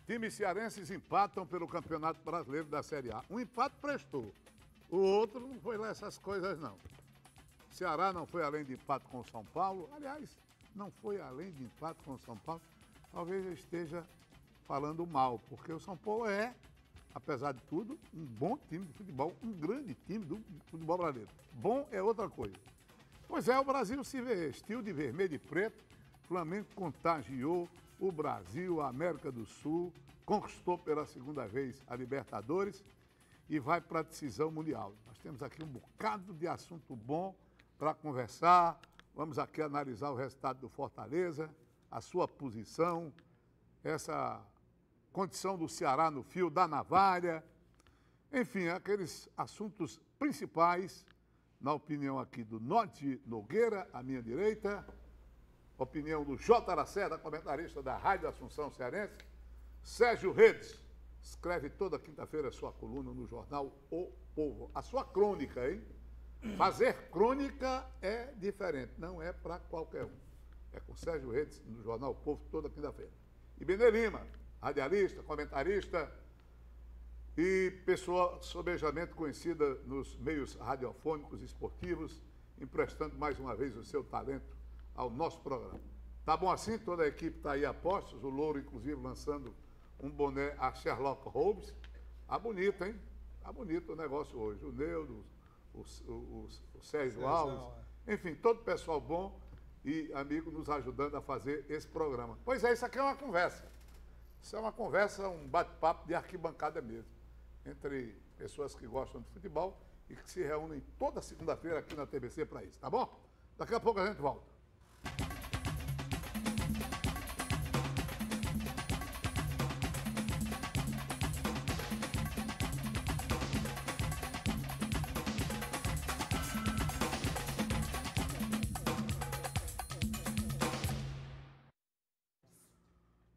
Times cearenses empatam pelo Campeonato Brasileiro da Série A. Um empate prestou. O outro não foi lá essas coisas, não. O Ceará não foi além de empate com o São Paulo. Aliás, não foi além de empate com o São Paulo. Talvez eu esteja falando mal, porque o São Paulo é, apesar de tudo, um bom time de futebol, um grande time do futebol brasileiro. Bom é outra coisa. Pois é, o Brasil se vestiu de vermelho e preto, o Flamengo contagiou o Brasil, a América do Sul, conquistou pela segunda vez a Libertadores e vai para a decisão mundial. Nós temos aqui um bocado de assunto bom para conversar, vamos aqui analisar o resultado do Fortaleza, a sua posição, essa condição do Ceará no fio da navalha, enfim, aqueles assuntos principais, na opinião aqui do Nodi Nogueira, à minha direita, opinião do J. Lacerda, comentarista da Rádio Assunção Cearense, Sérgio Redes, escreve toda quinta-feira a sua coluna no jornal O Povo. A sua crônica, hein? Fazer crônica é diferente, não é para qualquer um. É com Sérgio Redes, no jornal O Povo, toda quinta-feira. E Benê Lima, radialista, comentarista e pessoa sobejamente conhecida nos meios radiofônicos e esportivos, emprestando mais uma vez o seu talento ao nosso programa. Tá bom assim? Toda a equipe está aí a postos, o Louro, inclusive, lançando um boné a Sherlock Holmes. Tá bonito, hein? Tá bonito o negócio hoje. O Neudo, o Sérgio Alves, enfim, todo o pessoal bom e amigo nos ajudando a fazer esse programa. Pois é, isso aqui é uma conversa. Isso é uma conversa, um bate-papo de arquibancada mesmo, entre pessoas que gostam de futebol e que se reúnem toda segunda-feira aqui na TBC para isso, tá bom? Daqui a pouco a gente volta.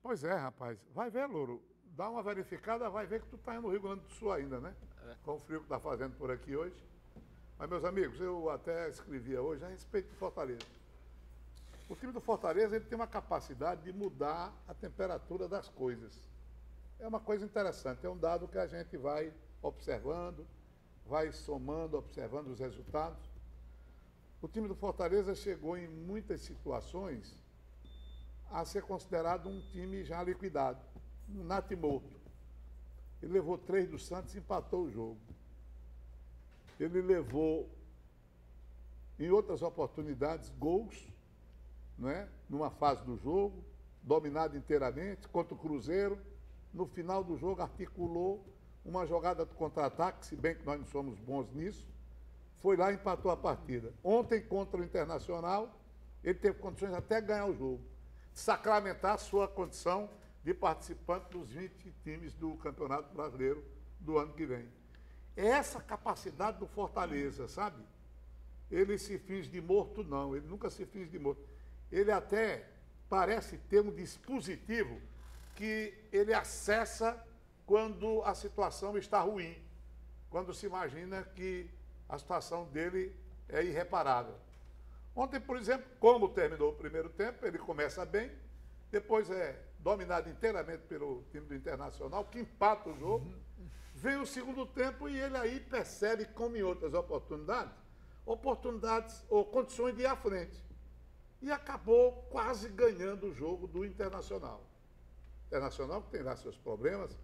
Pois é, rapaz. Vai ver, Louro. Dá uma verificada, vai ver que tu tá no Rio Grande do Sul ainda, né? Com o frio que tá fazendo por aqui hoje. Mas, meus amigos, eu até escrevia hoje a respeito do Fortaleza. O time do Fortaleza ele tem uma capacidade de mudar a temperatura das coisas. É uma coisa interessante, é um dado que a gente vai observando, vai somando, observando os resultados. O time do Fortaleza chegou em muitas situações a ser considerado um time já liquidado, um natimorto. Ele levou 3 do Santos e empatou o jogo. Ele levou, em outras oportunidades, gols, não é? Numa fase do jogo, dominado inteiramente, contra o Cruzeiro. No final do jogo, articulou uma jogada de contra-ataque, se bem que nós não somos bons nisso, foi lá e empatou a partida. Ontem, contra o Internacional, ele teve condições até de ganhar o jogo, de sacramentar a sua condição de participante dos 20 times do Campeonato Brasileiro do ano que vem. É essa capacidade do Fortaleza, sabe? Ele se finge de morto, não, ele nunca se finge de morto. Ele até parece ter um dispositivo que ele acessa quando a situação está ruim, quando se imagina que a situação dele é irreparável. Ontem, por exemplo, como terminou o primeiro tempo, ele começa bem, depois é dominado inteiramente pelo time do Internacional, que empata o jogo, vem o segundo tempo e ele aí percebe, como em outras oportunidades ou condições de ir à frente. E acabou quase ganhando o jogo do Internacional. O Internacional, que tem lá seus problemas,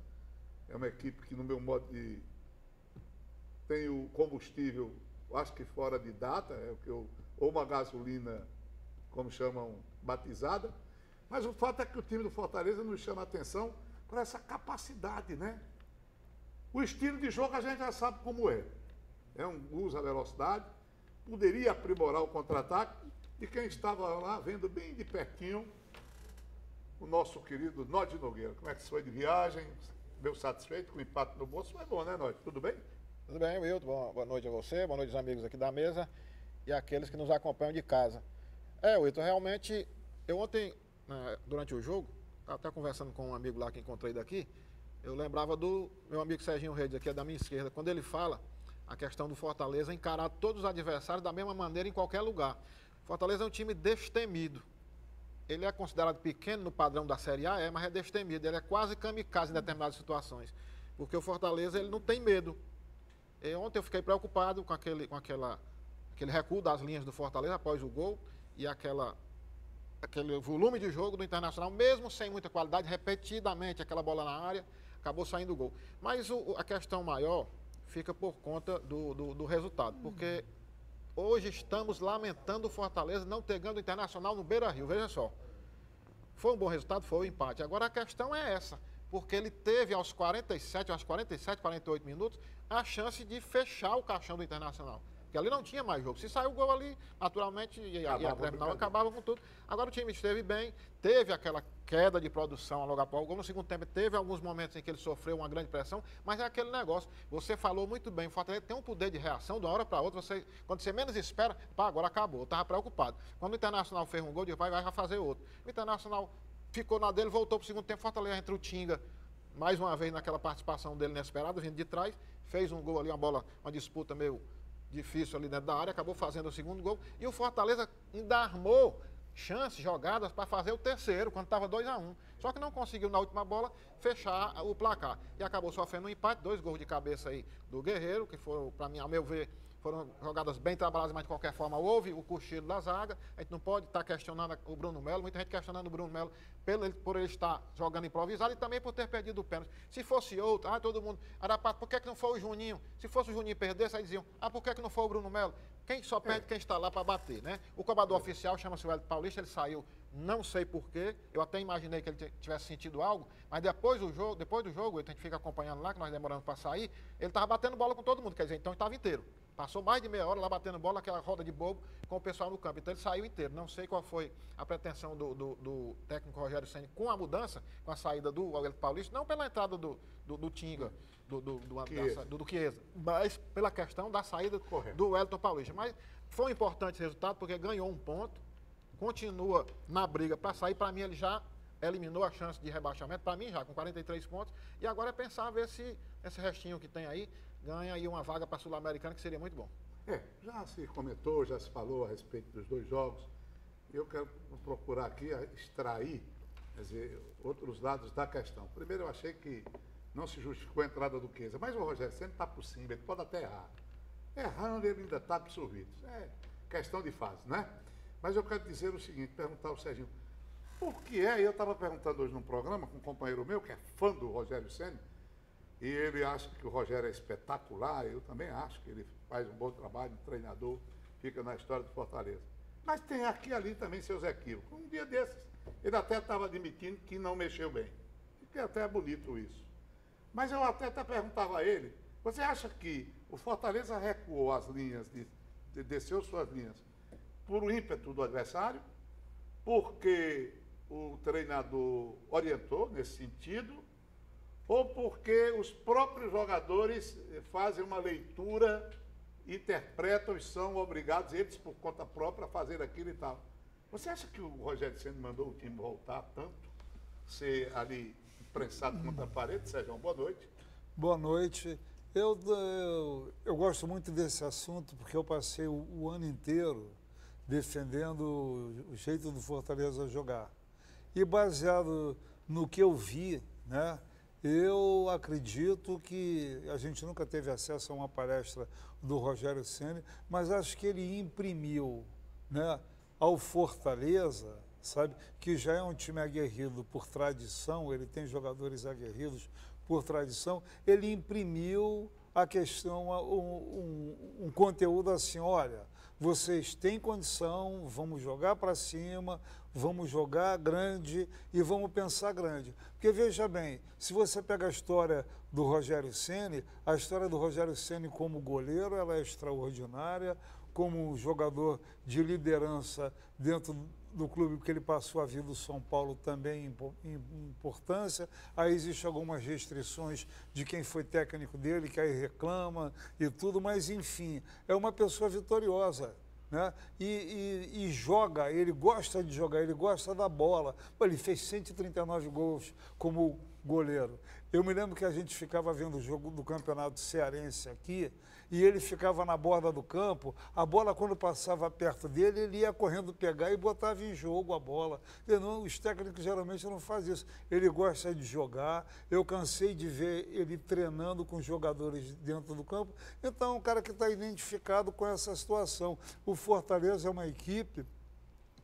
é uma equipe que, no meu modo de... tem o combustível, acho que fora de data, é o que eu... ou uma gasolina, como chamam, batizada. Mas o fato é que o time do Fortaleza nos chama a atenção por essa capacidade, né? O estilo de jogo a gente já sabe como é. Usa a velocidade, poderia aprimorar o contra-ataque, e quem estava lá vendo bem de pertinho o nosso querido Nodi Nogueira. Como é que foi de viagem? Meio satisfeito com o empate no bolso? Foi bom, né, Nodi? Tudo bem? Tudo bem, Wilton. Boa noite a você, boa noite aos amigos aqui da mesa e aqueles que nos acompanham de casa. Wilton, realmente, eu ontem, durante o jogo, estava até conversando com um amigo lá que encontrei daqui, eu lembrava do meu amigo Serginho Redes, aqui da minha esquerda, quando ele fala a questão do Fortaleza encarar todos os adversários da mesma maneira em qualquer lugar. Fortaleza é um time destemido. ele é considerado pequeno no padrão da Série A, mas é destemido, ele é quase kamikaze em determinadas situações, porque o Fortaleza ele não tem medo. E ontem eu fiquei preocupado com aquele recuo das linhas do Fortaleza após o gol e aquele volume de jogo do Internacional, mesmo sem muita qualidade, repetidamente aquela bola na área, acabou saindo o gol. Mas a questão maior fica por conta do resultado, porque hoje estamos lamentando o Fortaleza não ter ganho do Internacional no Beira-Rio, veja só. Foi um bom resultado? Foi o empate. Agora a questão é essa, porque ele teve aos 47, 48 minutos, a chance de fechar o caixão do Internacional. Porque ali não tinha mais jogo. Se saiu o gol ali, naturalmente, acabava com tudo. Agora o time esteve bem, teve aquela queda de produção logo após o gol. No segundo tempo, teve alguns momentos em que ele sofreu uma grande pressão, mas é aquele negócio. Você falou muito bem, o Fortaleza tem um poder de reação de uma hora para outra. Quando você menos espera, agora acabou. Eu estava preocupado. Quando o Internacional fez um gol, vai fazer outro. O Internacional ficou na dele, voltou para o segundo tempo. Fortaleza entre o Tinga, mais uma vez naquela participação dele inesperada, vindo de trás, fez um gol ali, uma disputa meio difícil ali dentro da área, acabou fazendo o segundo gol, e o Fortaleza ainda armou chances, jogadas para fazer o terceiro, quando estava 2-1. Só que não conseguiu na última bola fechar o placar. E acabou sofrendo um empate, 2 gols de cabeça aí do Guerreiro, que foram, para mim, ao meu ver, foram jogadas bem trabalhadas, mas de qualquer forma houve o cochilo da zaga. A gente não pode estar questionando o Bruno Melo, muita gente questionando o Bruno Melo por ele estar jogando improvisado e também por ter perdido o pênalti. Se fosse outro, todo mundo, por que não foi o Juninho? Se fosse o Juninho perdesse, aí diziam, por que não foi o Bruno Melo? Quem só perde quem está lá para bater, né? O cobrador oficial chama-se o Hélio Paulista, ele saiu, não sei porquê, eu até imaginei que ele tivesse sentido algo, mas depois do jogo, a gente fica acompanhando lá, que nós demoramos para sair, ele estava batendo bola com todo mundo, quer dizer, então ele estava inteiro. Passou mais de meia hora lá batendo bola, aquela roda de bobo com o pessoal no campo. Então ele saiu inteiro. Não sei qual foi a pretensão do técnico Rogério Ceni com a mudança, com a saída do Hélio Paulista, não pela entrada do Tinga, do Chiesa, mas pela questão da saída do Wellington Paulista. Mas foi um importante esse resultado, porque ganhou um ponto, continua na briga para sair. Para mim, ele já eliminou a chance de rebaixamento, para mim já, com 43 pontos. E agora é pensar, ver se esse restinho que tem aí ganha aí uma vaga para a Sul-Americana, que seria muito bom. Já se comentou, já se falou a respeito dos 2 jogos. Eu quero procurar aqui extrair, quer dizer, outros dados da questão. Primeiro, eu achei que não se justificou a entrada do Chiesa, mas o Rogério Ceni está por cima, ele pode até errar. Errando, ele ainda está absorvido. É questão de fase, né? Mas eu quero dizer o seguinte, perguntar ao Serginho, por que eu estava perguntando hoje num programa com um companheiro meu, que é fã do Rogério Ceni, e ele acha que o Rogério é espetacular, eu também acho que ele faz um bom trabalho, um treinador, fica na história do Fortaleza. Mas tem aqui e ali também seus equívocos. Um dia desses, ele até estava admitindo que não mexeu bem. E que até é bonito isso. Mas eu até perguntava a ele, você acha que o Fortaleza recuou as linhas, desceu suas linhas, por um ímpeto do adversário, porque o treinador orientou nesse sentido, ou porque os próprios jogadores fazem uma leitura, interpretam e são obrigados, eles por conta própria, a fazer aquilo e tal. Você acha que o Rogério Ceni mandou o time voltar tanto, ser ali prensado contra a parede? Sérgio, boa noite. Boa noite. Eu gosto muito desse assunto porque eu passei o ano inteiro defendendo o jeito do Fortaleza jogar. E baseado no que eu vi, né? Eu acredito que a gente nunca teve acesso a uma palestra do Rogério Ceni, mas acho que ele imprimiu, né, ao Fortaleza, sabe, que já é um time aguerrido por tradição, ele tem jogadores aguerridos por tradição, ele imprimiu a questão, um conteúdo assim, olha, vocês têm condição, vamos jogar para cima, vamos jogar grande e vamos pensar grande. Porque veja bem, se você pega a história do Rogério Ceni, a história do Rogério Ceni como goleiro, ela é extraordinária, como jogador de liderança dentro do clube, porque ele passou a vida do São Paulo também em importância. Aí existem algumas restrições de quem foi técnico dele, que aí reclama e tudo, mas enfim, é uma pessoa vitoriosa, né? E joga, ele gosta de jogar, ele gosta da bola. Pô, ele fez 139 gols como goleiro. Eu me lembro que a gente ficava vendo o jogo do Campeonato Cearense aqui e ele ficava na borda do campo, a bola quando passava perto dele, ele ia correndo pegar e botava em jogo a bola. Os técnicos geralmente não fazem isso. Ele gosta de jogar, eu cansei de ver ele treinando com jogadores dentro do campo, então é um cara que está identificado com essa situação. O Fortaleza é uma equipe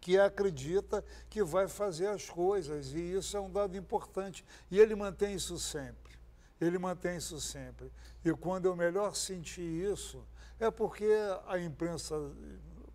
que acredita que vai fazer as coisas, e isso é um dado importante. E ele mantém isso sempre. Ele mantém isso sempre. E quando eu melhor senti isso, é porque a imprensa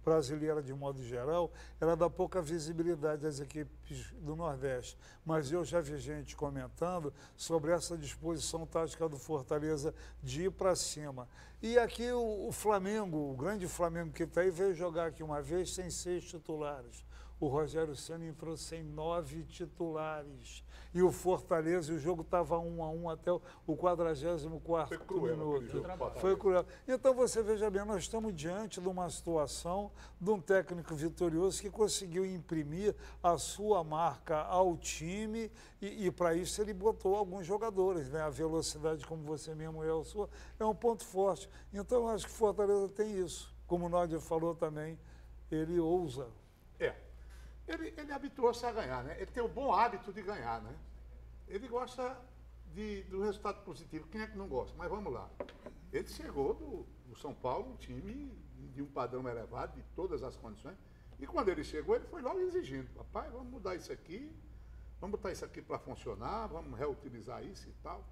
brasileira, de modo geral, ela dá pouca visibilidade às equipes do Nordeste. Mas eu já vi gente comentando sobre essa disposição tática do Fortaleza de ir para cima. E aqui o Flamengo, o grande Flamengo que está aí, veio jogar aqui uma vez sem 6 titulares. O Rogério Ceni entrou sem 9 titulares. E o Fortaleza, o jogo estava 1-1 até o 44º minuto. Foi cruel. Então você veja bem, nós estamos diante de uma situação de um técnico vitorioso que conseguiu imprimir a sua marca ao time e para isso ele botou alguns jogadores, né? A velocidade, como você mesmo é um ponto forte. Então eu acho que o Fortaleza tem isso. Como o Nádia falou também, ele ousa. Ele habituou-se a ganhar, né? Ele tem o bom hábito de ganhar, né? Ele gosta do resultado positivo. Quem é que não gosta? Mas vamos lá. Ele chegou do São Paulo, um time de um padrão elevado, de todas as condições. E quando ele chegou, ele foi logo exigindo. Papai, vamos mudar isso aqui, vamos botar isso aqui para funcionar, vamos reutilizar isso e tal.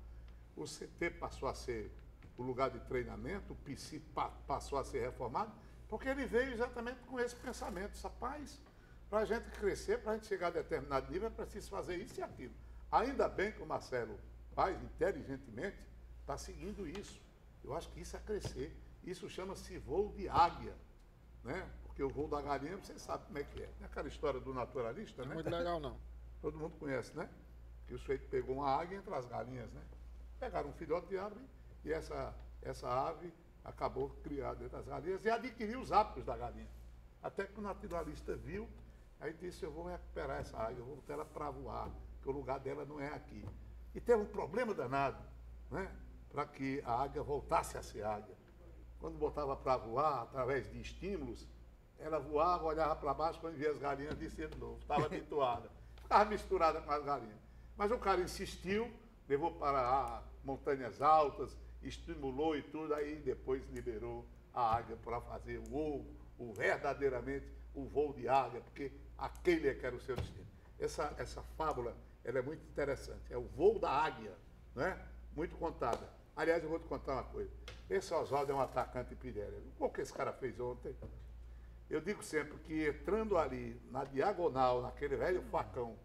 O CT passou a ser o lugar de treinamento, o PC passou a ser reformado, porque ele veio exatamente com esse pensamento. Rapaz, para a gente crescer, para a gente chegar a determinado nível, é preciso fazer isso e aquilo. Ainda bem que o Marcelo Paes, inteligentemente, está seguindo isso. Eu acho que isso é crescer. Isso chama-se voo de águia, né? Porque o voo da galinha, você sabe como é que é. Não é aquela história do naturalista, né? Não é muito legal, não. Todo mundo conhece, né? Que o sujeito pegou uma águia entre as galinhas, né? Pegaram um filhote de ave e essa ave acabou criada entre as galinhas e adquiriu os hábitos da galinha. Até que o naturalista viu, aí disse, eu vou recuperar essa águia, eu vou botar ela para voar, que o lugar dela não é aqui. E teve um problema danado, né? Para que a águia voltasse a ser águia. Quando botava para voar, através de estímulos, ela voava, olhava para baixo, quando via as galinhas, descia de novo. Estava habituada. Ficava misturada com as galinhas. Mas o cara insistiu, levou para montanhas altas, estimulou e tudo, aí depois liberou a águia para fazer o voo, verdadeiramente o voo de águia, porque aquele é que era o seu destino. Essa fábula, ela é muito interessante. É o voo da águia, né? Muito contada. Aliás, eu vou te contar uma coisa. Esse Oswaldo é um atacante Pirelli. O que esse cara fez ontem? Eu digo sempre que entrando ali na diagonal, naquele velho facão,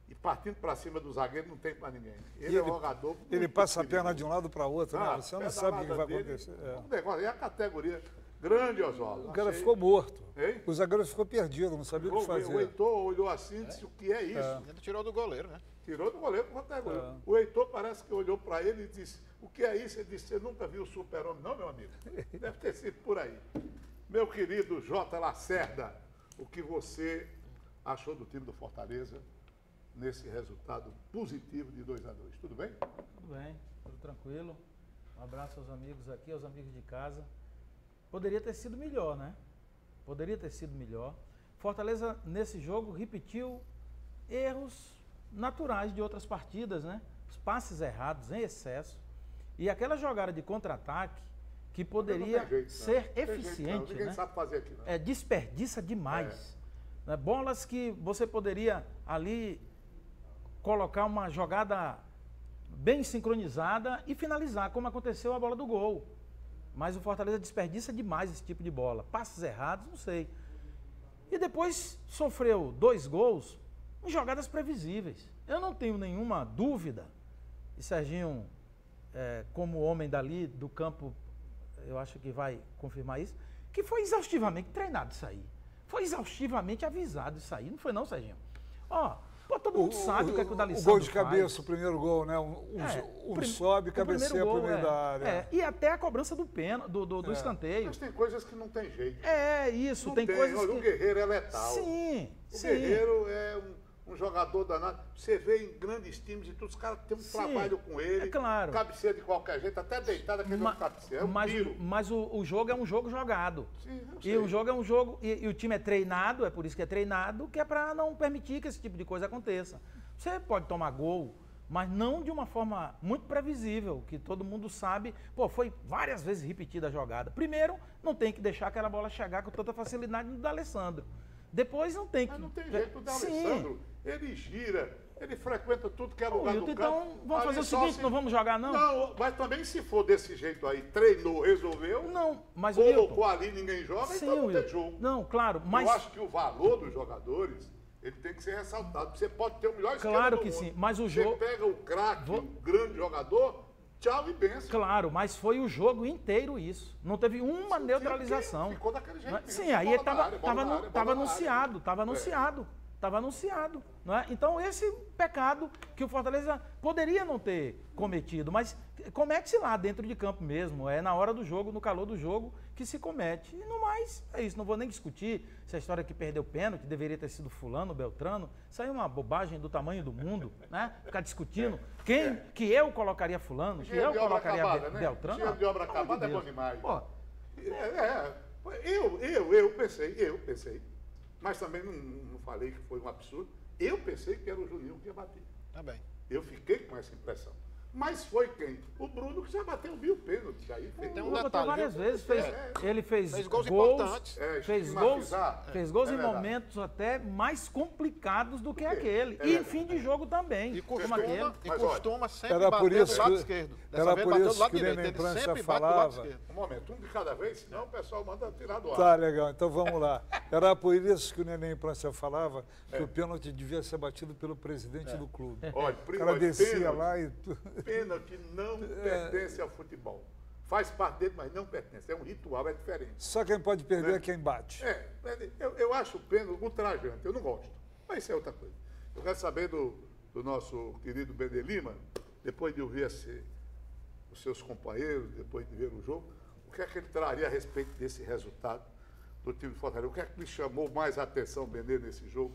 e partindo para cima do zagueiro, não tem para ninguém. Ele é um jogador... Ele passa a perna de um lado para o outro, né? Você não sabe o que vai acontecer. Um negócio, é a categoria grande, Oswaldo. O cara ficou morto. Hein? O zagueiro ficou perdido, não sabia o que fazer. O Heitor olhou assim e disse, o que é isso? Ele tirou do goleiro, né? Tirou do goleiro para o categoria. O Heitor parece que olhou para ele e disse, o que é isso? Ele disse, você nunca viu o Super-Homem? Não, meu amigo. Deve ter sido por aí. Meu querido J. Lacerda, o que você achou do time do Fortaleza nesse resultado positivo de 2-2? Tudo bem? Tudo bem, tudo tranquilo. Um abraço aos amigos aqui, aos amigos de casa. Poderia ter sido melhor, né? Poderia ter sido melhor. Fortaleza, nesse jogo, repetiu erros naturais de outras partidas, né? Os passes errados, em excesso. E aquela jogada de contra-ataque, que poderia ser eficiente, Ninguém né? sabe fazer aqui, não. Desperdiça demais. Né? Bolas que você poderia ali colocar uma jogada bem sincronizada e finalizar, como aconteceu a bola do gol. Mas o Fortaleza desperdiça demais esse tipo de bola. Passes errados, não sei. E depois sofreu 2 gols em jogadas previsíveis. Eu não tenho nenhuma dúvida, e Serginho, como homem dali do campo, eu acho que vai confirmar isso, que foi exaustivamente treinado isso aí. Foi exaustivamente avisado isso aí. Não foi não, Serginho? Ó, todo mundo sabe o que é que o D'Alessandro O gol de faz. cabeça, o primeiro gol, né? Sobe, cabeceia pro meio da área. E até a cobrança do pênalti, do escanteio. Mas tem coisas que não tem jeito. Isso, Não tem coisas Olha, que... o Guerreiro é letal. Sim, O sim. Guerreiro é um jogador danado. Você vê em grandes times e todos os caras têm um trabalho com ele. É claro. Cabeceia de qualquer jeito, até deitado aquele cabeceia. É um tiro. Mas o jogo é um jogo jogado. Sim, eu E sei. o jogo é um jogo, e o time é treinado, é por isso que é treinado, que é para não permitir que esse tipo de coisa aconteça. Você pode tomar gol, mas não de uma forma muito previsível, que todo mundo sabe. Pô, foi várias vezes repetida a jogada. Primeiro, não tem que deixar aquela bola chegar com tanta facilidade no D'Alessandro. Depois não tem que... Mas não tem jeito, o Sim. D'Alessandro, ele gira, ele frequenta tudo que é Ô, lugar Milton, do campo. então vamos fazer Ali o só seguinte, não vamos jogar não? Não, mas também se for desse jeito aí, treinou, resolveu, Não, mas o colocou Milton... ali, ninguém joga, Sim, então não tem Wilton. jogo. Não, claro, mas... Eu acho que o valor dos jogadores, ele tem que ser ressaltado. Você pode ter o melhor esquema Claro do que mundo. sim, mas o jogo... Você pega o craque, o grande jogador, tchau e benção. Claro, mas foi o jogo inteiro isso. Não teve uma neutralização. Ficou daquele jeito mesmo. Sim, aí Bola estava na área, bola na área, bola na área. Estava anunciado. Não é? Então, esse pecado que o Fortaleza poderia não ter cometido, mas comete-se lá dentro de campo mesmo. É na hora do jogo, no calor do jogo, que se comete. E no mais, é isso. Não vou nem discutir se a história que perdeu pênalti deveria ter sido fulano, Beltrano. Isso aí é uma bobagem do tamanho do mundo, né? Ficar discutindo quem que eu colocaria fulano, que eu colocaria Beltrano. Engenheiro de obra Pelo amor acabada de é bom Deus. demais. Pô, Eu pensei, mas também não falei que foi um absurdo. Eu pensei que era o Juninho que ia bater. Tá bem. Eu fiquei com essa impressão. Mas foi quem? O Bruno, que já bateu 1000 pênaltis. Aí foi Tem um o Lula detalhe, várias viu? vezes, ele fez gols importantes. fez gols em momentos até mais complicados do que aquele. E em fim de jogo também. E como aquele. costuma sempre Era bater por do isso lado que- esquerdo. Dessa era vez por bateu do isso lado que o direito. Nenê Ele Prancha sempre bate do lado falava. esquerdo. Um momento, um de cada vez, senão o pessoal manda tirar do ar. Tá legal, então vamos lá. Era por isso que o Neném Prancha falava que o pênalti devia ser batido pelo presidente do clube. Olha, O cara descia pênalti, lá e... pênalti não pertence ao futebol. Faz parte dele, mas não pertence. É um ritual, é diferente. Só quem pode perder é quem bate. Eu acho o pênalti ultrajante, eu não gosto. Mas isso é outra coisa. Eu quero saber do nosso querido Bender Lima, depois de ouvir os seus companheiros, depois de ver o jogo, o que é que ele traria a respeito desse resultado do time de Fortaleza? O que é que lhe chamou mais a atenção, Bender, nesse jogo?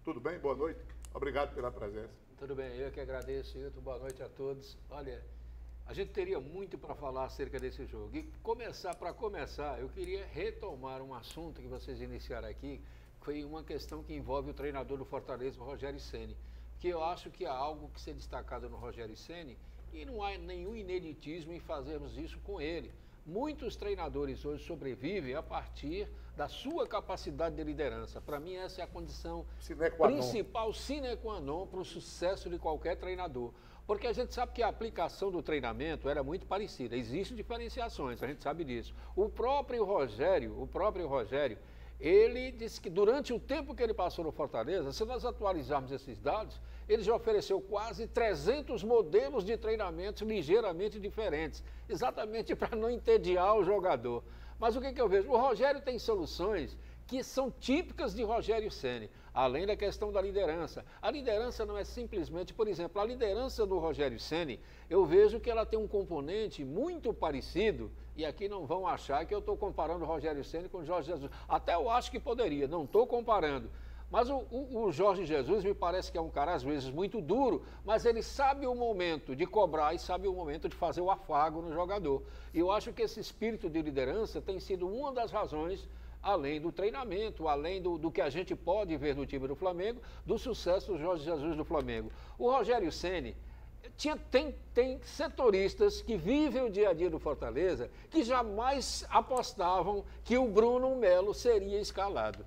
Tudo bem? Boa noite. Obrigado pela presença. Tudo bem, eu que agradeço, Hilton. Boa noite a todos. Olha, a gente teria muito para falar acerca desse jogo. E para começar, eu queria retomar um assunto que vocês iniciaram aqui, que foi uma questão que envolve o treinador do Fortaleza, o Rogério Ceni, que eu acho que há algo que ser destacado no Rogério Ceni e não há nenhum ineditismo em fazermos isso com ele. Muitos treinadores hoje sobrevivem a partir da sua capacidade de liderança. Para mim, essa é a condição principal, sine qua non, para o sucesso de qualquer treinador. Porque a gente sabe que a aplicação do treinamento era muito parecida. Existem diferenciações, a gente sabe disso. O próprio Rogério, ele disse que durante o tempo que ele passou no Fortaleza, se nós atualizarmos esses dados, ele já ofereceu quase 300 modelos de treinamentos ligeiramente diferentes, exatamente para não entediar o jogador. Mas o que eu vejo? O Rogério tem soluções que são típicas de Rogério Ceni, além da questão da liderança. A liderança não é simplesmente, por exemplo, a liderança do Rogério Ceni, eu vejo que ela tem um componente muito parecido, e aqui não vão achar que eu estou comparando o Rogério Ceni com o Jorge Jesus. Até eu acho que poderia, não estou comparando. Mas o Jorge Jesus me parece que é um cara, às vezes, muito duro, mas ele sabe o momento de cobrar e sabe o momento de fazer o afago no jogador. E eu acho que esse espírito de liderança tem sido uma das razões, além do treinamento, além do que a gente pode ver no time do Flamengo, do sucesso do Jorge Jesus do Flamengo. O Rogério Ceni tem setoristas que vivem o dia a dia do Fortaleza que jamais apostavam que o Bruno Melo seria escalado.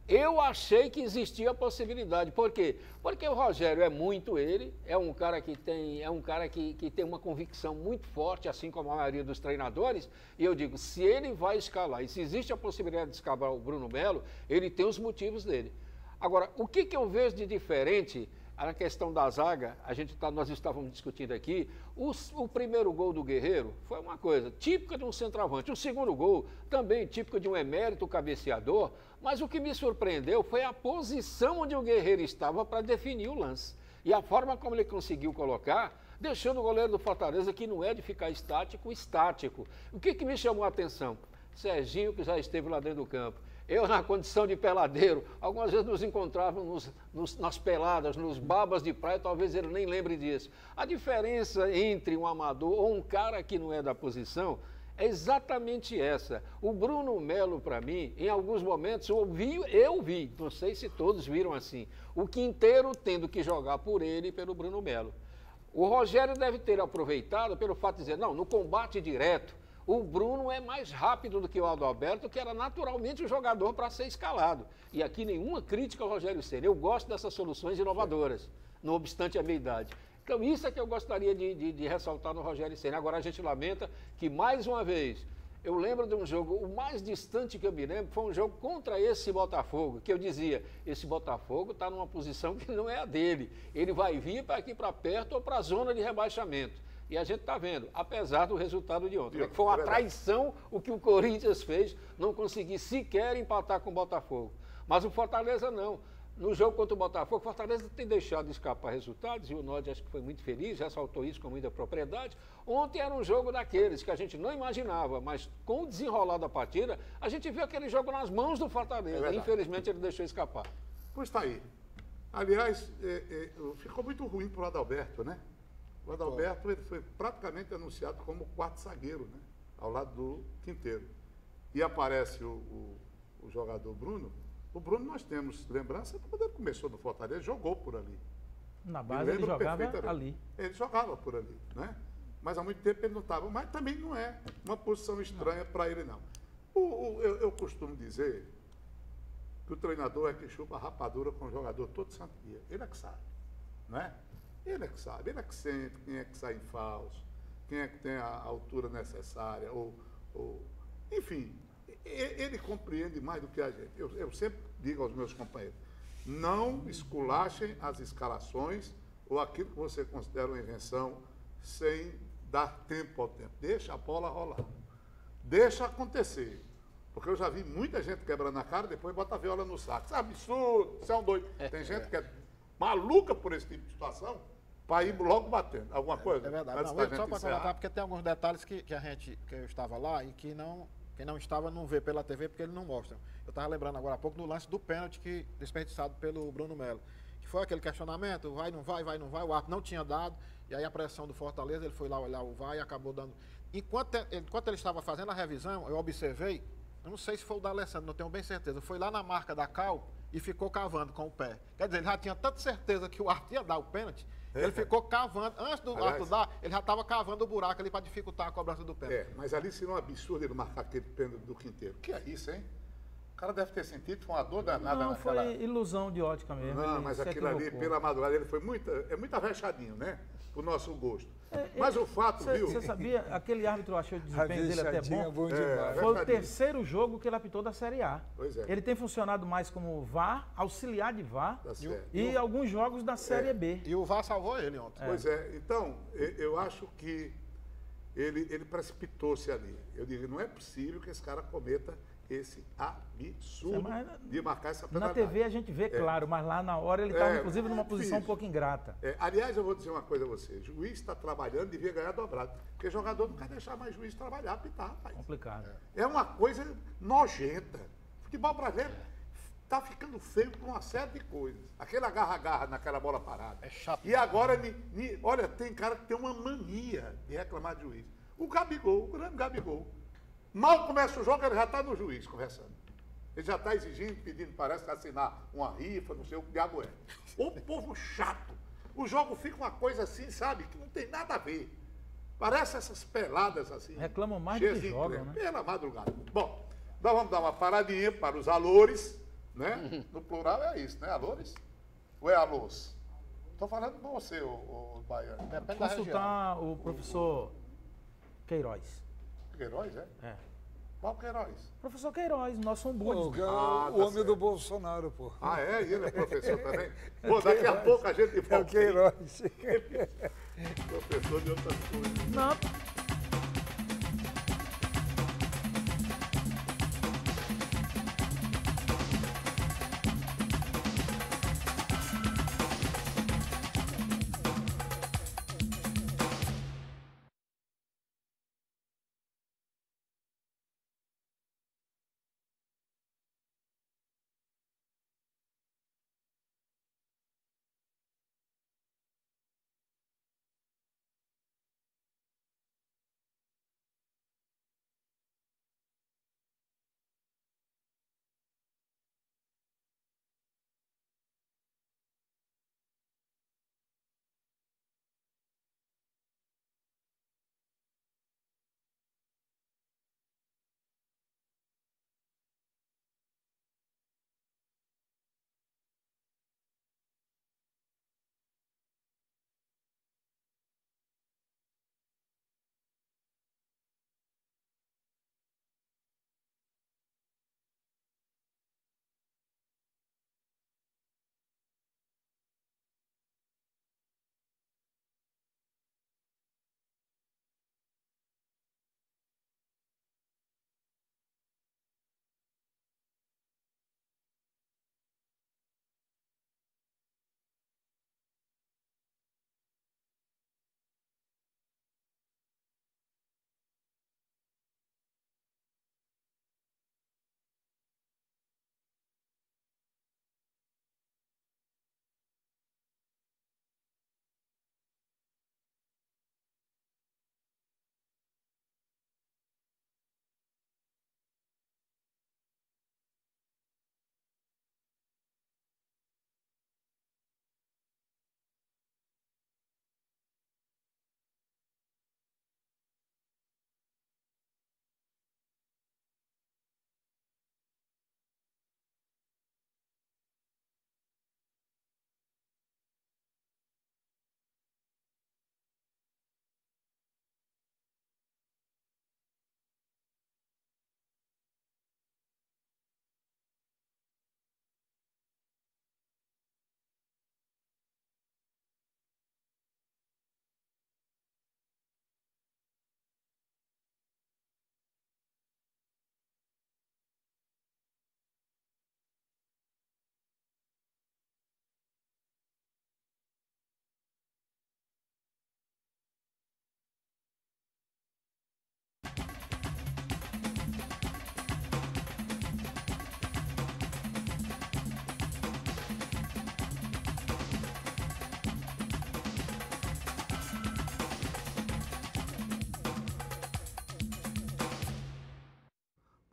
Eu achei que existia a possibilidade. Por quê? Porque o Rogério é muito ele, é um cara que tem uma convicção muito forte, assim como a maioria dos treinadores, e eu digo, se ele vai escalar, e se existe a possibilidade de escalar o Bruno Melo, ele tem os motivos dele. Agora, o que eu vejo de diferente na questão da zaga, nós estávamos discutindo aqui, o primeiro gol do Guerreiro foi uma coisa típica de um centroavante. O segundo gol, também típico de um emérito cabeceador, mas o que me surpreendeu foi a posição onde o Guerreiro estava para definir o lance. E a forma como ele conseguiu colocar, deixando o goleiro do Fortaleza, que não é de ficar estático. O que me chamou a atenção? Serginho, que já esteve lá dentro do campo. Eu, na condição de peladeiro, algumas vezes nos encontrávamos nas peladas, nos babas de praia, talvez ele nem lembre disso. A diferença entre um amador ou um cara que não é da posição é exatamente essa. O Bruno Melo, para mim, em alguns momentos, eu vi, não sei se todos viram assim, o Quinteiro tendo que jogar por ele e pelo Bruno Melo. O Rogério deve ter aproveitado pelo fato de dizer, não, no combate direto, o Bruno é mais rápido do que o Adalberto, que era naturalmente o jogador para ser escalado. E aqui nenhuma crítica ao Rogério Ceni. Eu gosto dessas soluções inovadoras, não obstante a minha idade. Então isso é que eu gostaria de ressaltar no Rogério Ceni. Agora a gente lamenta que, mais uma vez, eu lembro de um jogo, o mais distante que eu me lembro, foi um jogo contra esse Botafogo, que eu dizia, esse Botafogo está numa posição que não é a dele. Ele vai vir para aqui para perto ou para a zona de rebaixamento. E a gente está vendo, apesar do resultado de ontem. Foi uma traição o que o Corinthians fez, não conseguir sequer empatar com o Botafogo. Mas o Fortaleza não. No jogo contra o Botafogo, o Fortaleza tem deixado escapar resultados, e o Nodi acho que foi muito feliz, ressaltou isso com muita propriedade. Ontem era um jogo daqueles que a gente não imaginava, mas com o desenrolar da partida, a gente viu aquele jogo nas mãos do Fortaleza. Infelizmente ele deixou escapar. Pois está aí. Aliás, ficou muito ruim para o Adalberto, né? O Adalberto ele foi praticamente anunciado como quarto zagueiro, né? Ao lado do Quinteiro. E aparece o jogador Bruno. O Bruno nós temos lembrança quando ele começou no Fortaleza, jogou por ali. Na base ele jogava ali. Ele jogava por ali, né? Mas há muito tempo ele não estava. Mas também não é uma posição estranha para ele, não. Eu costumo dizer que o treinador é que chupa a rapadura com o jogador todo santo dia. Ele é que sabe, não é? Ele é que sabe, ele é que sente quem é que sai em falso, quem é que tem a altura necessária, enfim, ele compreende mais do que a gente. Eu sempre digo aos meus companheiros, não esculachem as escalações ou aquilo que você considera uma invenção sem dar tempo ao tempo. Deixa a bola rolar, deixa acontecer. Porque eu já vi muita gente quebrando a cara e depois bota a viola no saco. Isso é absurdo, isso é um doido. Tem gente que é maluca por esse tipo de situação para ir logo batendo. Alguma coisa? É verdade. Não, só para colocar, porque tem alguns detalhes que eu estava lá e que quem não estava não vê pela TV porque ele não mostra. Eu estava lembrando agora há pouco do lance do pênalti desperdiçado pelo Bruno Melo. Que foi aquele questionamento, vai, não vai, o árbitro não tinha dado, e aí a pressão do Fortaleza, ele foi lá olhar o VAR e acabou dando. Enquanto ele estava fazendo a revisão, eu observei, eu não sei se foi o da Alessandro, não tenho bem certeza, foi lá na marca da Cal e ficou cavando com o pé. Quer dizer, ele já tinha tanta certeza que o árbitro ia dar o pênalti, ele ficou cavando, antes do árbitro dar, ele já estava cavando o buraco ali para dificultar a cobrança do pênalti. Mas ali seria um absurdo ele marcar aquele pênalti do Quinteiro. Que é isso, hein? O cara deve ter sentido que foi uma dor danada naquela... foi ilusão de ótica mesmo. Não, mas aquilo ali, pela madrugada, ele foi muito avexadinho, né? Pro nosso gosto. Mas o fato, viu? Você sabia, aquele árbitro achou o desempenho dele até bom? Demais. Foi o terceiro jogo que ele apitou da Série A. Pois é. Ele tem funcionado mais como VAR, auxiliar de VAR, Tá certo. e alguns jogos da Série B. E o VAR salvou ele ontem. Pois é. Então, eu acho que ele precipitou-se ali. Eu digo, não é possível que esse cara cometa esse absurdo de marcar essa penalidade. Na TV a gente vê, claro, mas lá na hora ele estava, inclusive, numa posição um pouco ingrata. Aliás, eu vou dizer uma coisa a você. O juiz está trabalhando, devia ganhar dobrado. Porque jogador não quer deixar mais juiz trabalhar, apitar, rapaz. Complicado. É uma coisa nojenta. Futebol brasileiro está ficando feio por uma série de coisas. Aquele agarra-agarra naquela bola parada. É chato. E agora, olha, tem cara que tem uma mania de reclamar de juiz. O Gabigol, o grande Gabigol. Mal começa o jogo, ele já está no juiz conversando. Ele já está exigindo, pedindo, parece que assinar uma rifa, não sei o que diabo é. O povo chato. O jogo fica uma coisa assim, sabe, que não tem nada a ver. Parece essas peladas assim. Reclamam mais do que jogam, né? Pela madrugada. Bom, nós vamos dar uma paradinha para os alores, né? No plural é isso, né? Alores? Ou é alôs? Estou falando com você, o Baiano. Depende da região. Consultar o professor Queiroz. Queiroz, é? É. Qual Queiroz? Professor Queiroz, nosso Pô, ombudsman. o homem do Bolsonaro, pô. Ah, é? E ele é professor também? Pô, daqui a pouco a gente volta. É o Queiroz. Professor de outras coisas. Não,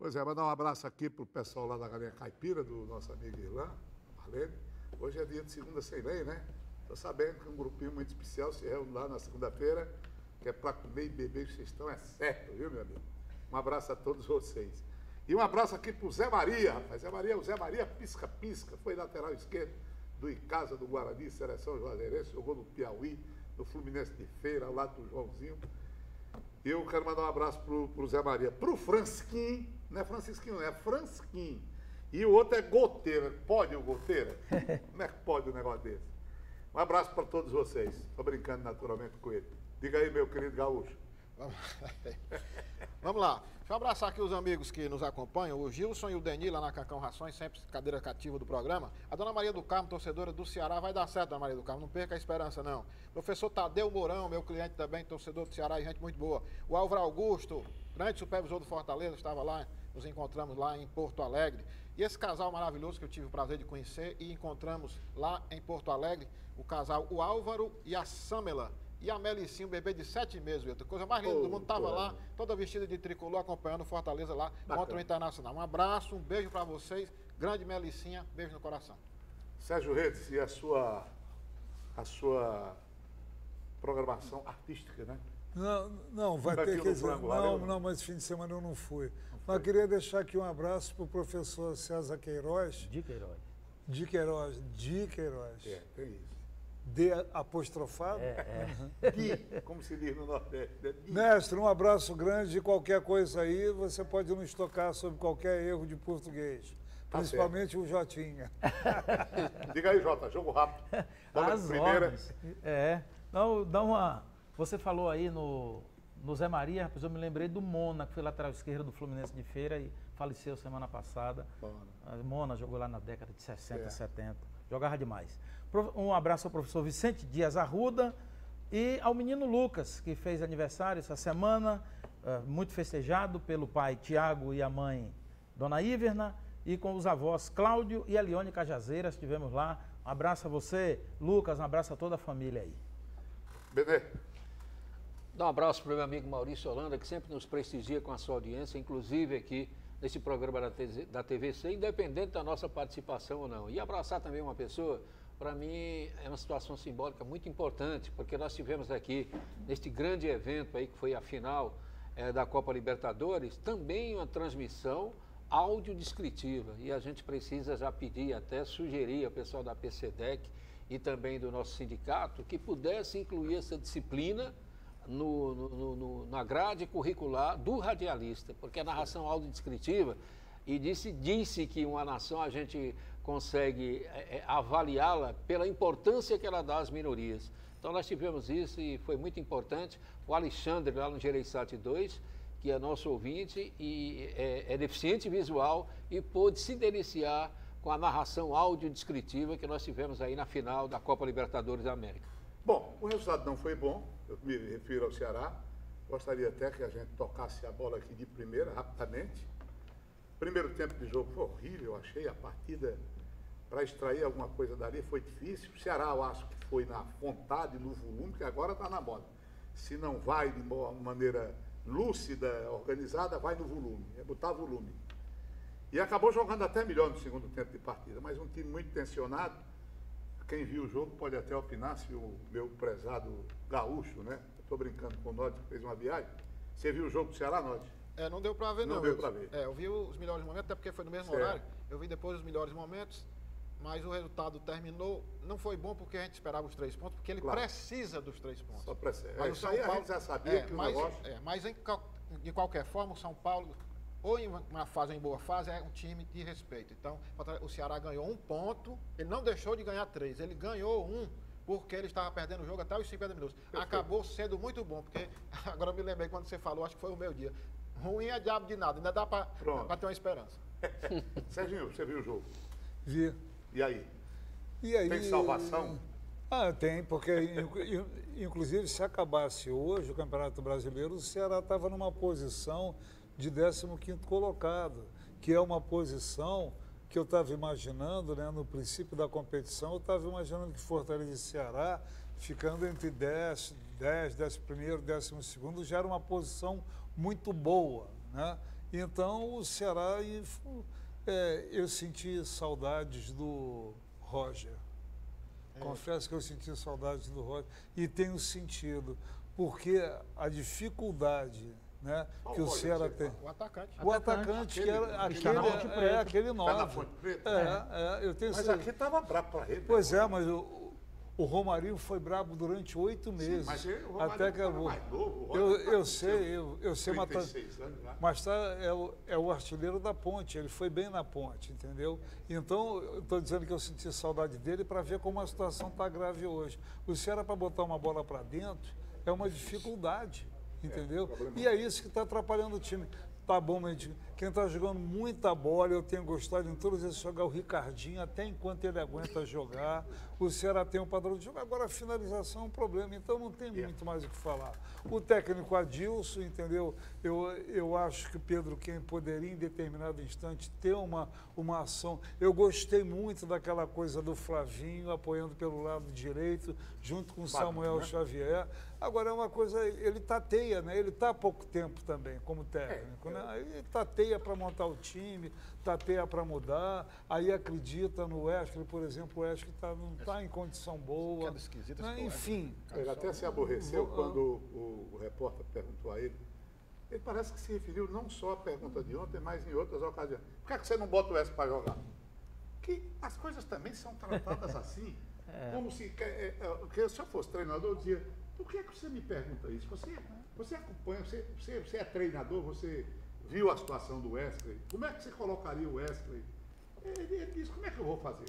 Pois é, mandar um abraço aqui pro pessoal lá da Galinha Caipira, do nosso amigo Irlan, Marlene. Hoje é dia de segunda sem lei, né? Tô sabendo que um grupinho muito especial se reúne lá na segunda-feira, que é para comer e beber, que vocês estão, é certo, viu, meu amigo? Um abraço a todos vocês. E um abraço aqui pro Zé Maria, rapaz. O Zé Maria pisca-pisca, foi lateral esquerdo do Icasa, do Guarani, seleção juazeirense, jogou no Piauí, no Fluminense de Feira, ao lado do Joãozinho. E eu quero mandar um abraço pro Zé Maria. Pro Fransquim, não é Francisquinho, não, é Fransquim. E o outro é Goteira. Pode o Goteira? Como é que pode um negócio desse? Um abraço para todos vocês. Estou brincando naturalmente com ele. Diga aí, meu querido Gaúcho. Vamos lá. Deixa eu abraçar aqui os amigos que nos acompanham, o Gilson e o Deni lá na Cacão Rações, sempre cadeira cativa do programa. A dona Maria do Carmo, torcedora do Ceará, vai dar certo, dona Maria do Carmo, não perca a esperança, não. Professor Tadeu Mourão, meu cliente também, torcedor do Ceará e gente muito boa. O Álvaro Augusto, grande supervisor do Fortaleza, estava lá, nos encontramos lá em Porto Alegre. E esse casal maravilhoso que eu tive o prazer de conhecer e encontramos lá em Porto Alegre, o casal, o Álvaro e a Samela. E a Melicinha, um bebê de 7 meses, Vitor. Coisa mais linda do mundo. Estava lá, toda vestida de tricolor, acompanhando o Fortaleza lá contra o Internacional. Um abraço, um beijo para vocês. Grande Melicinha, beijo no coração. Sérgio Redes, e a sua programação artística, né? Não, vai ter que dizer. Não, mas fim de semana eu não fui. Mas queria deixar aqui um abraço para o professor César Queiroz. De Queiroz. De Queiroz. É, tem isso. De apostrofado? Como se diz no Nordeste. Mestre, um abraço grande e qualquer coisa aí, você pode nos tocar sobre qualquer erro de português. Principalmente o Jotinha. Diga aí, Jota, jogo rápido. As ordens. Não, dá uma... Você falou aí no Zé Maria, rapaz, eu me lembrei do Mona, que foi lateral esquerdo do Fluminense de Feira e faleceu semana passada. Mona jogou lá na década de 60, 70. Jogava demais. Um abraço ao professor Vicente Dias Arruda e ao menino Lucas, que fez aniversário essa semana, muito festejado pelo pai Tiago e a mãe Dona Iverna, e com os avós Cláudio e Elione Cajazeiras, estivemos lá. Um abraço a você, Lucas, um abraço a toda a família aí. Benê. Dá um abraço para o meu amigo Maurício Holanda, que sempre nos prestigia com a sua audiência, inclusive aqui nesse programa da TVC, independente da nossa participação ou não. E abraçar também uma pessoa, para mim, é uma situação simbólica muito importante, porque nós tivemos aqui, neste grande evento aí, que foi a final da Copa Libertadores, também uma transmissão audiodescritiva. E a gente precisa já pedir, até sugerir ao pessoal da PCDEC e também do nosso sindicato, que pudesse incluir essa disciplina na grade curricular do radialista, porque a narração audiodescritiva, e disse que uma nação a gente consegue avaliá-la pela importância que ela dá às minorias. Então nós tivemos isso e foi muito importante. O Alexandre, lá no Gereissat 2, que é nosso ouvinte e é deficiente visual e pôde se deliciar com a narração audiodescritiva que nós tivemos aí na final da Copa Libertadores da América. Bom, o resultado não foi bom, eu me refiro ao Ceará. Gostaria até que a gente tocasse a bola aqui de primeira, rapidamente. Primeiro tempo de jogo foi horrível, eu achei a partida, para extrair alguma coisa dali, foi difícil. O Ceará, eu acho que foi na vontade, no volume, que agora está na moda. Se não vai de maneira lúcida, organizada, vai no volume, é botar volume. E acabou jogando até melhor no segundo tempo de partida, mas um time muito tensionado. Quem viu o jogo pode até opinar, se o meu prezado Gaúcho, né? Estou brincando com o Nodi, que fez uma viagem. Você viu o jogo do Ceará, Nodi? Não deu para ver, não. Não deu para ver. Eu vi os melhores momentos, até porque foi no mesmo horário. Eu vi depois os melhores momentos, mas o resultado terminou. Não foi bom porque a gente esperava os 3 pontos, porque ele precisa dos 3 pontos. Só precisa. Mas isso aí a gente já sabia que o negócio... Mas de qualquer forma, o São Paulo, ou em uma fase ou em boa fase, é um time de respeito. Então, o Ceará ganhou 1 ponto, ele não deixou de ganhar 3, ele ganhou 1 porque ele estava perdendo o jogo até os 50 minutos. Acabou sendo muito bom, porque agora eu me lembrei quando você falou, acho que foi o meu dia. Ruim é diabo de nada, ainda dá para ter uma esperança. Serginho, você viu o jogo? Vi. E aí? Tem salvação? Tem, porque inclusive se acabasse hoje o Campeonato Brasileiro, o Ceará estava numa posição de 15º colocado, que é uma posição que eu estava imaginando, né, no princípio da competição, eu estava imaginando que Fortaleza e Ceará, ficando entre 10º, 11º, 12º, já era uma posição muito boa, né? Então, o Ceará, eu senti saudades do Roger. Confesso que eu senti saudades do Roger e tenho sentido, porque a dificuldade, né, que o Ceará tem. O atacante. O atacante que era aquele 9. Tá na Ponte Preta? Eu tenho Mas certeza. aqui estava brabo para ele. Pois é, mas o Romarinho foi bravo durante 8 meses. Mas o Romarinho até que era mais novo. O eu sei, 36 anos lá. mas é o artilheiro da Ponte, ele foi bem na Ponte, entendeu? Então, eu estou dizendo que eu senti saudade dele para ver como a situação está grave hoje. O Ceará, para botar uma bola para dentro, é uma dificuldade, entendeu? E é isso que está atrapalhando o time. Tá bom, mas quem está jogando muita bola, eu tenho gostado em todos eles jogar o Ricardinho, até enquanto ele aguenta jogar. O Ceará tem um padrão de jogo. Agora a finalização é um problema, então não tem muito mais o que falar. O técnico Adilson, entendeu? Eu acho que o Pedro Quem poderia, em determinado instante, ter uma ação. Eu gostei muito daquela coisa do Flavinho apoiando pelo lado direito, junto com o Samuel Xavier. Agora é uma coisa, ele tateia, né? Ele está há pouco tempo também como técnico, né? Aí ele tateia para montar o time, tateia para mudar, aí acredita no Wesley, por exemplo, o Wesley não está em condição boa. Né? Enfim. Ele até se aborreceu quando o repórter perguntou a ele. Ele parece que se referiu não só à pergunta de ontem, mas em outras ocasiões. Por que é que você não bota o Wesley para jogar? Que as coisas também são tratadas assim, como se se eu fosse treinador, eu dizia, por que é que você me pergunta isso? Você acompanha, você é treinador, você viu a situação do Wesley, como é que você colocaria o Wesley? Ele disse, como é que eu vou fazer?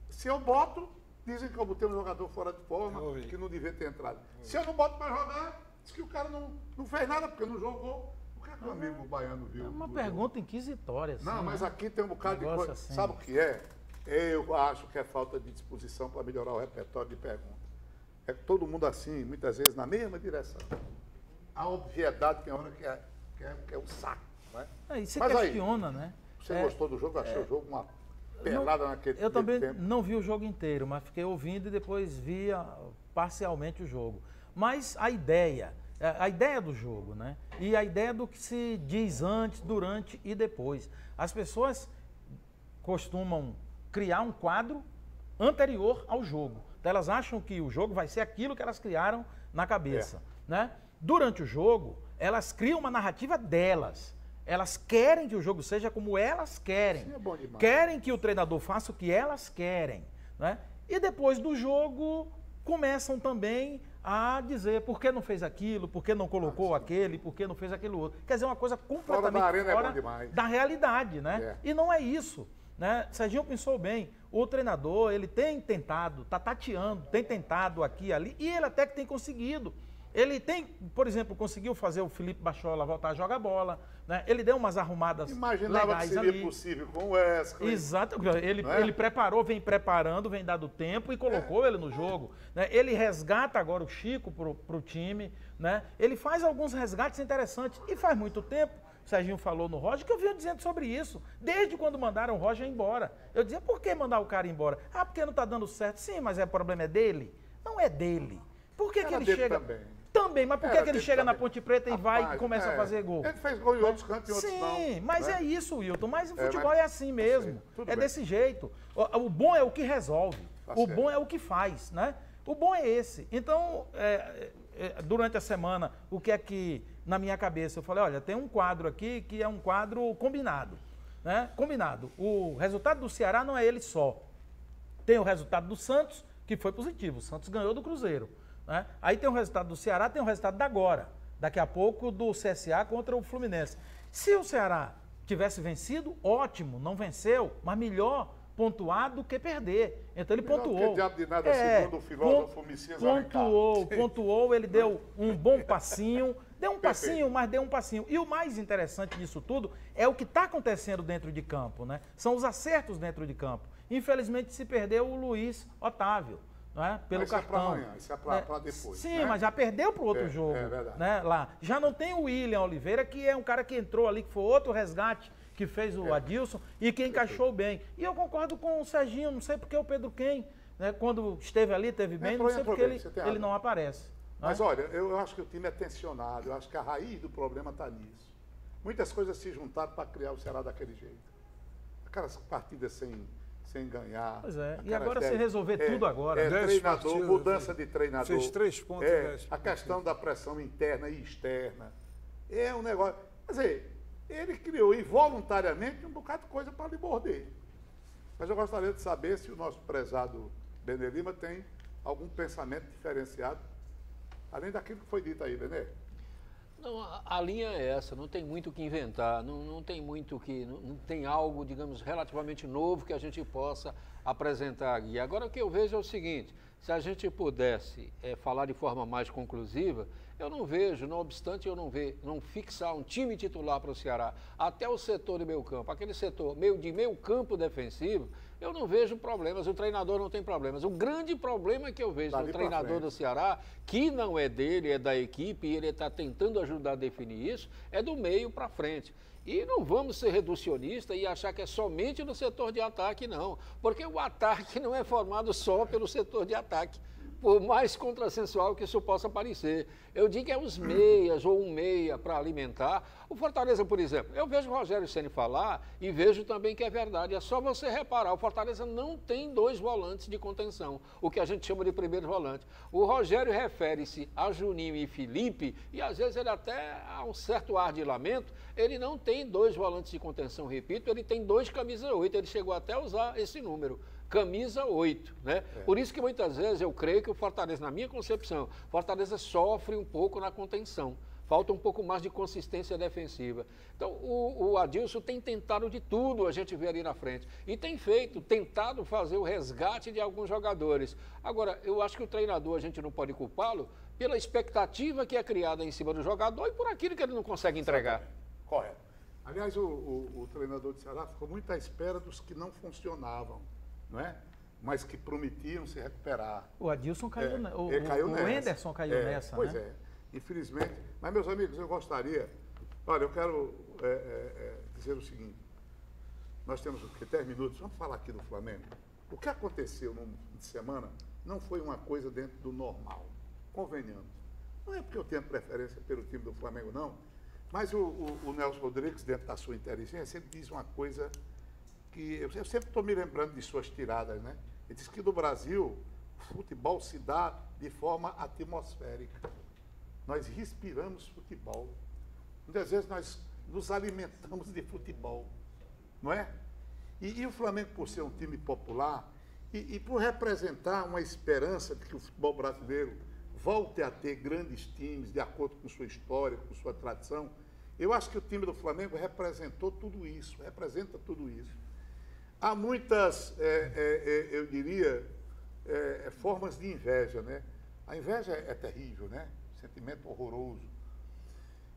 Se eu boto, dizem que eu botei um jogador fora de forma, que não devia ter entrado. Se eu não boto para jogar, diz que o cara não fez nada, porque não jogou. O que é que o amigo baiano viu? É uma pergunta inquisitória. Assim, não, mas né? aqui tem um bocado de coisa. Assim. Sabe o que é? Eu acho que é falta de disposição para melhorar o repertório de perguntas. É todo mundo assim, muitas vezes na mesma direção. A obviedade tem hora que é um saco. Né? E você mas questiona, aí, né? Você gostou do jogo? Achei o jogo uma pelada naquele Eu também tempo. não vi o jogo inteiro, mas fiquei ouvindo e depois via parcialmente o jogo. Mas a ideia do jogo, né? E a ideia do que se diz antes, durante e depois. As pessoas costumam criar um quadro anterior ao jogo. Então, elas acham que o jogo vai ser aquilo que elas criaram na cabeça, né? Durante o jogo, elas criam uma narrativa delas. Elas querem que o jogo seja como elas querem. Sim, é bom demais. Querem que o treinador faça o que elas querem, né? E depois do jogo, começam também a dizer por que não fez aquilo, por que não colocou aquele, por que não fez aquilo outro. Quer dizer, uma coisa completamente fora da realidade, né? E não é isso, né? Serginho pensou bem, o treinador, ele tem tentado, está tateando, tem tentado aqui e ali, e ele até que tem conseguido. Ele tem, por exemplo, conseguiu fazer o Felipe Bachola voltar a jogar bola, né? Ele deu umas arrumadas Imaginava legais que seria ali. Possível com o Wesley. Exato, ele preparou, vem preparando, vem dado tempo e colocou ele no jogo. Né? Ele resgata agora o Chico para o time, né? Ele faz alguns resgates interessantes e faz muito tempo. O Serginho falou no Roger, que eu vinha dizendo sobre isso, desde quando mandaram o Roger embora. Eu dizia, por que mandar o cara embora? Ah, porque não está dando certo. Sim, mas o problema é dele? Não é dele. Por que ele chega... Também, mas por que ele chega na Ponte Preta e vai e começa a fazer gol? Ele fez gol em outros cantos e outros não. Sim, mas é isso, Wilton. Mas o futebol é assim mesmo. É bem. desse jeito. O bom é o que resolve. O bom é o que faz, né? O bom é esse. Então, durante a semana, o que é que, na minha cabeça, eu falei, olha, tem um quadro aqui que é um quadro combinado. Né? Combinado. O resultado do Ceará não é ele só. Tem o resultado do Santos, que foi positivo. O Santos ganhou do Cruzeiro. Né? Aí tem o resultado do Ceará, tem o resultado da agora. Daqui a pouco do CSA contra o Fluminense. Se o Ceará tivesse vencido, ótimo, não venceu, mas melhor pontuar do que perder. Então ele pontuou. Diabo de nada, segundo o filósofo Messias pontuou, ele deu um bom passinho, mas deu um passinho. E o mais interessante disso tudo é o que está acontecendo dentro de campo, né? São os acertos dentro de campo. Infelizmente se perdeu o Luiz Otávio. Né? Pelo cartão. Isso é para depois. Sim, né? Mas já perdeu para o outro jogo. É verdade. Né? Lá. Já não tem o William Oliveira, que é um cara que entrou ali, que foi outro resgate que fez o Adilson e que encaixou bem. E eu concordo com o Serginho, não sei porque o Pedro Quem, né, quando esteve ali, teve bem, não sei porque ele não aparece. Mas olha, eu acho que o time é tensionado, eu acho que a raiz do problema está nisso. Muitas coisas se juntaram para criar o Ceará daquele jeito. Aquelas partidas sem ganhar. Pois é. E aquelas agora se resolver tudo agora. 10 treinador, partidas, mudança de treinador. fez 3 pontos em 10 A questão da pressão interna e externa. É um negócio. Quer dizer, ele criou involuntariamente um bocado de coisa para lhe morder. Mas eu gostaria de saber se o nosso prezado Benê Lima tem algum pensamento diferenciado, além daquilo que foi dito aí, Benê. Não, a linha é essa, não tem muito o que inventar, não tem muito que. Não tem algo, digamos, relativamente novo que a gente possa apresentar aqui. Agora o que eu vejo é o seguinte: se a gente pudesse falar de forma mais conclusiva, eu não vejo, não obstante eu não fixar um time titular para o Ceará, até o setor de meio campo, aquele setor de meio campo defensivo, eu não vejo problemas, o treinador não tem problemas. O grande problema que eu vejo no treinador do Ceará, que não é dele, é da equipe, e ele está tentando ajudar a definir isso, é do meio para frente. E não vamos ser reducionistas e achar que é somente no setor de ataque, não. Porque o ataque não é formado só pelo setor de ataque, por mais contrassensual que isso possa parecer. Eu digo que é os meias ou um meia para alimentar. O Fortaleza, por exemplo, eu vejo o Rogério Ceni falar e vejo também que é verdade. É só você reparar, o Fortaleza não tem 2 volantes de contenção, o que a gente chama de primeiro volante. O Rogério refere-se a Juninho e Felipe e às vezes ele até há um certo ar de lamento, ele não tem 2 volantes de contenção, repito, ele tem 2 camisa 8, ele chegou até a usar esse número. Camisa 8, né? Por isso que muitas vezes eu creio que o Fortaleza, na minha concepção, Fortaleza sofre um pouco na contenção. Falta um pouco mais de consistência defensiva. Então, o Adilson tem tentado de tudo, a gente vê ali na frente. E tem tentado fazer o resgate de alguns jogadores. Agora, eu acho que o treinador, a gente não pode culpá-lo pela expectativa que é criada em cima do jogador e por aquilo que ele não consegue entregar. Correto. Aliás, o treinador de Ceará ficou muito à espera dos que não funcionavam, não é? Mas que prometiam se recuperar. O Adilson caiu, caiu o nessa. Anderson caiu nessa, pois né? Pois é, infelizmente. Mas, meus amigos, eu gostaria... Olha, eu quero dizer o seguinte. Nós temos 10 minutos, vamos falar aqui do Flamengo. O que aconteceu no fim de semana não foi uma coisa dentro do normal. Convenhamos. Não é porque eu tenho preferência pelo time do Flamengo, não. Mas o Nelson Rodrigues, dentro da sua inteligência, ele diz uma coisa que eu sempre estou me lembrando de suas tiradas, né? Ele diz que no Brasil o futebol se dá de forma atmosférica. Nós respiramos futebol. Muitas vezes nós nos alimentamos de futebol, não é? E o Flamengo, por ser um time popular e por representar uma esperança de que o futebol brasileiro volte a ter grandes times de acordo com sua história, com sua tradição, eu acho que o time do Flamengo representa tudo isso. Há muitas, eu diria, formas de inveja, né? A inveja é terrível, né? Sentimento horroroso.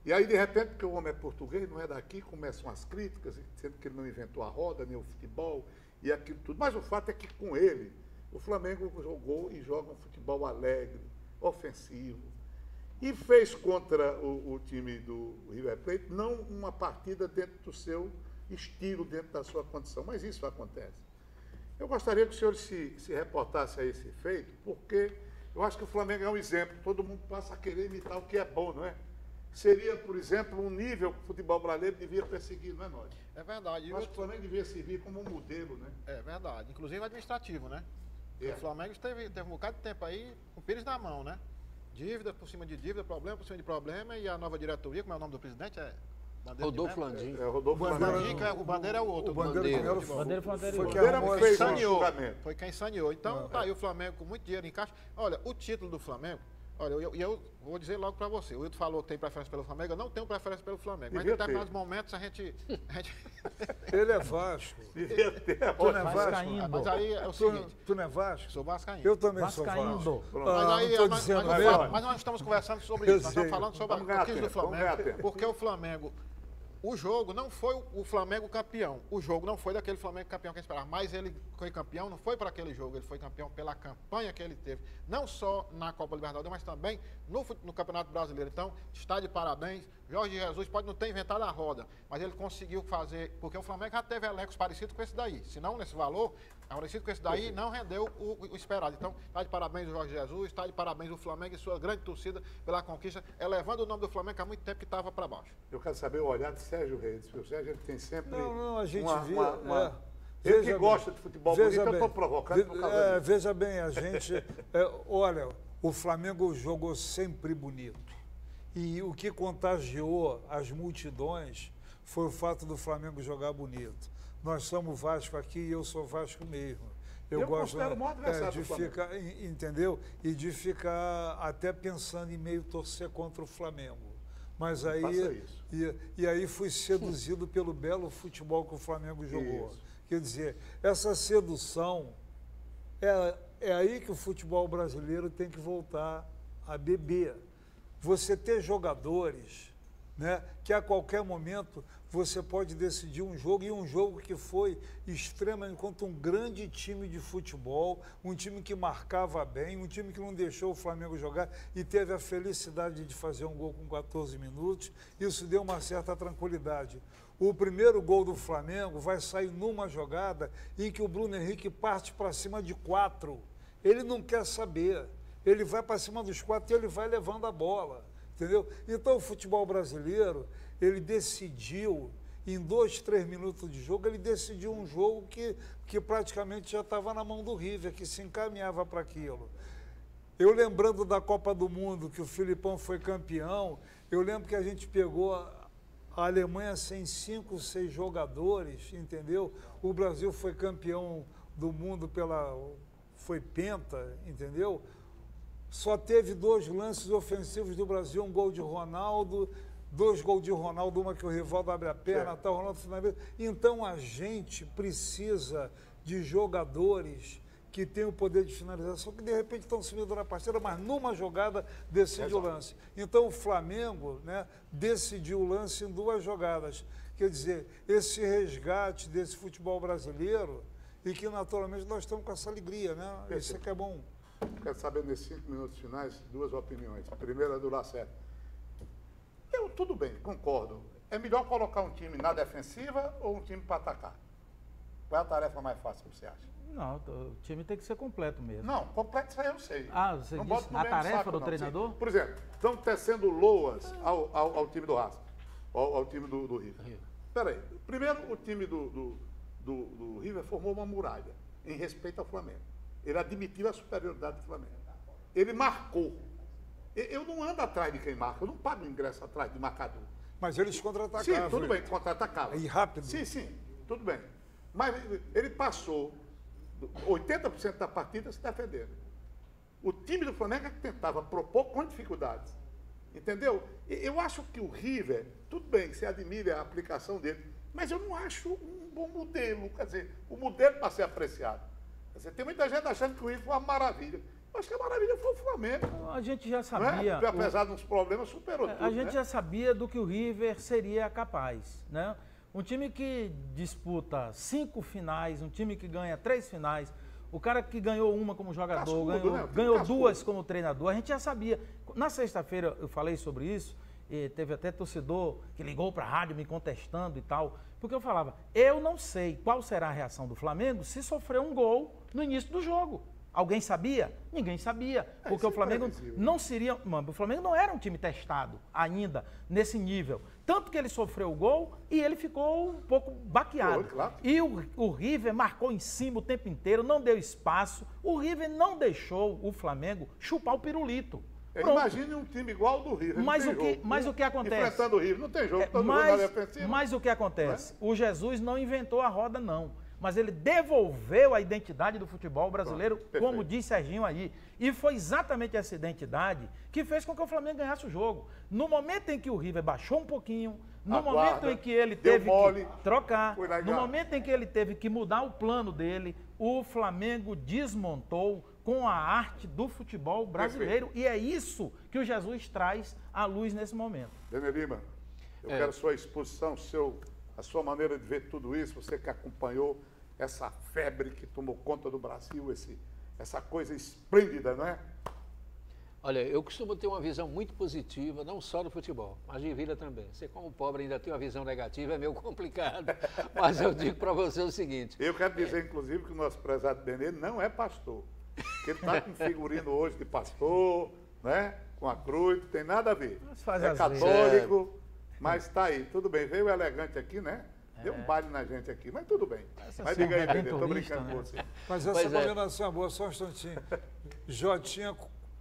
E aí, de repente, porque o homem é português, não é daqui, começam as críticas, dizendo que ele não inventou a roda, nem o futebol e aquilo tudo. Mas o fato é que com ele, o Flamengo jogou e joga um futebol alegre, ofensivo. E fez contra o time do River Plate, não uma partida dentro do seu estilo, dentro da sua condição, mas isso acontece. Eu gostaria que o senhor se reportasse a esse feito, porque eu acho que o Flamengo é um exemplo, todo mundo passa a querer imitar o que é bom, não é? Seria, por exemplo, um nível que o futebol brasileiro devia perseguir, não é nós? É verdade. Eu acho que o Flamengo devia servir como um modelo, né? É verdade, inclusive administrativo, né? É. O Flamengo teve um bocado de tempo aí com o Pires na mão, né? Dívida por cima de dívida, problema por cima de problema, e a nova diretoria, como é o nome do presidente? Rodolfo Landim. Rodolfo Landim. O Bandeira é o outro. O Bandeira foi que Bandeira arrumou fez essa- um julgamento. Foi quem saneou. Então, tá aí o Flamengo com muito dinheiro em caixa. Olha, o título do Flamengo, olha, eu vou dizer logo pra você. O Wilton falou que tem preferência pelo Flamengo, eu não tenho preferência pelo Flamengo. Mas em Devia ter. determinados momentos a gente Ele é Vasco. Devia ter. Tu não é Vascaíno. Vasco? mas aí é o seguinte, Tu não é Vasco? sou vascaíno. Eu também Vascaíno. sou Vasco. Mas aí, não tô nós- dizendo nós- mesmo. mas nós estamos conversando sobre Eu isso. Nós sei. estamos falando sobre Vamos ganhar a conquista do tempo, vamos ganhar Flamengo. tempo. Porque o Flamengo, o jogo não foi o Flamengo campeão. O jogo não foi daquele Flamengo campeão que a gente esperava. Mas ele foi campeão, não foi para aquele jogo. Ele foi campeão pela campanha que ele teve. Não só na Copa Libertadores, mas também no Campeonato Brasileiro. Então, está de parabéns. Jorge Jesus pode não ter inventado a roda, mas ele conseguiu fazer, porque o Flamengo já teve elencos parecidos com esse daí. Se não nesse valor, parecido com esse daí, não rendeu o esperado. Então, está de parabéns o Jorge Jesus, está de parabéns o Flamengo e sua grande torcida pela conquista, elevando o nome do Flamengo que há muito tempo que estava para baixo. Eu quero saber o olhar de Sérgio Reis, porque o Sérgio ele tem sempre Não, a gente Ele que gosta de futebol bonito, eu estou provocando por causa disso. Veja bem, a gente... olha, o Flamengo jogou sempre bonito. E o que contagiou as multidões foi o fato do Flamengo jogar bonito. Nós somos Vasco aqui e eu sou Vasco mesmo. Eu gosto de ficar, entendeu? E de ficar até pensando em meio torcer contra o Flamengo. Mas aí, e aí fui seduzido pelo belo futebol que o Flamengo jogou. Isso. Quer dizer, essa sedução, é aí que o futebol brasileiro tem que voltar a beber. Você ter jogadores, né, que a qualquer momento você pode decidir um jogo, e um jogo que foi extremamente contra um grande time de futebol, um time que marcava bem, um time que não deixou o Flamengo jogar e teve a felicidade de fazer um gol com 14 minutos. Isso deu uma certa tranquilidade. O primeiro gol do Flamengo vai sair numa jogada em que o Bruno Henrique parte para cima de 4. Ele não quer saber. Ele vai para cima dos 4 e ele vai levando a bola, entendeu? Então o futebol brasileiro, ele decidiu, em 2, 3 minutos de jogo, ele decidiu um jogo que praticamente já estava na mão do River, que se encaminhava para aquilo. Eu lembrando da Copa do Mundo, que o Filipão foi campeão, eu lembro que a gente pegou a Alemanha sem 5, 6 jogadores, entendeu? O Brasil foi campeão do mundo foi penta, entendeu? Só teve 2 lances ofensivos do Brasil, um gol de Ronaldo, 2 gols de Ronaldo, uma que o Rivaldo abre a perna, tá, o Ronaldo finaliza. Então a gente precisa de jogadores que têm o poder de finalização, que de repente estão sumindo na partida, mas numa jogada decide o lance. Então o Flamengo, né, decidiu o lance em 2 jogadas. Quer dizer, esse resgate desse futebol brasileiro, e que naturalmente nós estamos com essa alegria, né? Isso é que é bom. Quero saber, nesses 5 minutos finais, 2 opiniões. A primeira é do Lacerda. Tudo bem, concordo. É melhor colocar um time na defensiva ou um time para atacar? Qual é a tarefa mais fácil que você acha? Não, o time tem que ser completo mesmo. Não, completo isso aí eu sei. Você diz a tarefa do treinador? Sim. Por exemplo, estão tecendo loas ao time do Racing, ao time do River. Espera aí. Primeiro, o time do River formou uma muralha em respeito ao Flamengo. Ele admitiu a superioridade do Flamengo. Ele marcou. Eu não ando atrás de quem marca, eu não pago ingresso atrás de marcador. Mas eles contra-atacavam. Sim, tudo bem, contra-atacavam. E rápido. Sim, tudo bem. Mas ele passou 80% da partida se defendendo. O time do Flamengo é que tentava propor com dificuldades. Entendeu? Eu acho que o River, tudo bem, você admira a aplicação dele, mas eu não acho um bom modelo. Quer dizer, o modelo para ser apreciado. Quer dizer, tem muita gente achando que o River foi uma maravilha. Eu acho que a maravilha foi o Flamengo. A gente já sabia. Não é? Apesar de uns problemas, superou tudo. A gente já sabia do que o River seria capaz, né? Um time que disputa 5 finais, um time que ganha 3 finais, o cara que ganhou uma como jogador, ganhou 2 como treinador, a gente já sabia. Na sexta-feira eu falei sobre isso, e teve até torcedor que ligou para a rádio me contestando e tal, porque eu falava, eu não sei qual será a reação do Flamengo se sofrer um gol no início do jogo. Alguém sabia? Ninguém sabia, porque o Flamengo não seria, o Flamengo não era um time testado ainda nesse nível. Tanto que ele sofreu o gol e ele ficou um pouco baqueado. Claro. E o River marcou em cima o tempo inteiro, não deu espaço. O River não deixou o Flamengo chupar o pirulito. Imagine um time igual ao do River. Mas o que acontece? Enfrentando o River, não tem jogo, todo mundo na defensiva. Mas o que acontece? O Jesus não inventou a roda, não. Mas ele devolveu a identidade do futebol brasileiro, como disse Serginho aí. E foi exatamente essa identidade que fez com que o Flamengo ganhasse o jogo. No momento em que o River baixou um pouquinho, no momento em que ele teve que trocar, no momento em que ele teve que mudar o plano dele, o Flamengo desmontou com a arte do futebol brasileiro. E é isso que o Jesus traz à luz nesse momento. Denner Lima, eu quero sua exposição, a sua maneira de ver tudo isso, você que acompanhou essa febre que tomou conta do Brasil, essa coisa esplêndida, não é? Olha, eu costumo ter uma visão muito positiva, não só do futebol, mas de vida também. Você, como pobre, ainda tem uma visão negativa, é meio complicado. Mas eu digo para você o seguinte... Eu quero dizer, inclusive, que o nosso prezado Benê não é pastor. Porque ele está com figurino hoje de pastor, né? Com a cruz, não tem nada a ver. É católico, mas está aí. Tudo bem, veio elegante aqui, né? Deu um baile na gente aqui, mas tudo bem. Mas diga aí, Benê, estou brincando com você. Mas essa combinação é boa, só um instantinho. Jotinha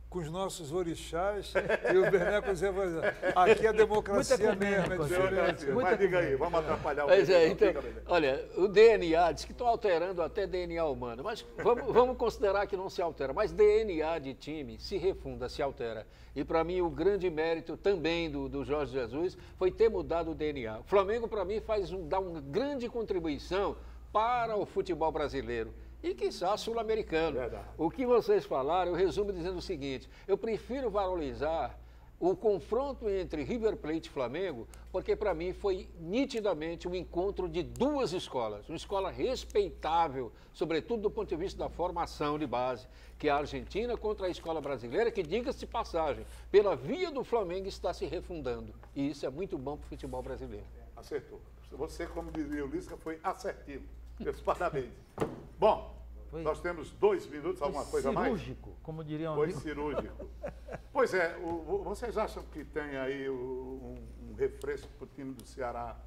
com os nossos orixás e o Bené com os evangélicos. Aqui é democracia mesmo, é diferente. Mas diga aí, vamos atrapalhar o Pois é, então, olha, o DNA, diz que estão alterando até DNA humano, mas vamos considerar que não se altera, mas DNA de time se refunda, se altera. E para mim o grande mérito também do Jorge Jesus foi ter mudado o DNA. O Flamengo, para mim, dá uma grande contribuição para o futebol brasileiro. E, quiçá, sul-americano. O que vocês falaram, eu resumo dizendo o seguinte, eu prefiro valorizar o confronto entre River Plate e Flamengo, porque para mim foi nitidamente um encontro de duas escolas, uma escola respeitável, sobretudo do ponto de vista da formação de base, que é a Argentina contra a escola brasileira, que, diga-se de passagem, pela via do Flamengo está se refundando. E isso é muito bom para o futebol brasileiro. Acertou. Você, como dizia o Lisca, foi assertivo. Meus parabéns. Bom, nós temos 2 minutos, alguma coisa mais? Cirúrgico, como diriam. Foi cirúrgico. Pois é, vocês acham que tem aí um refresco para o time do Ceará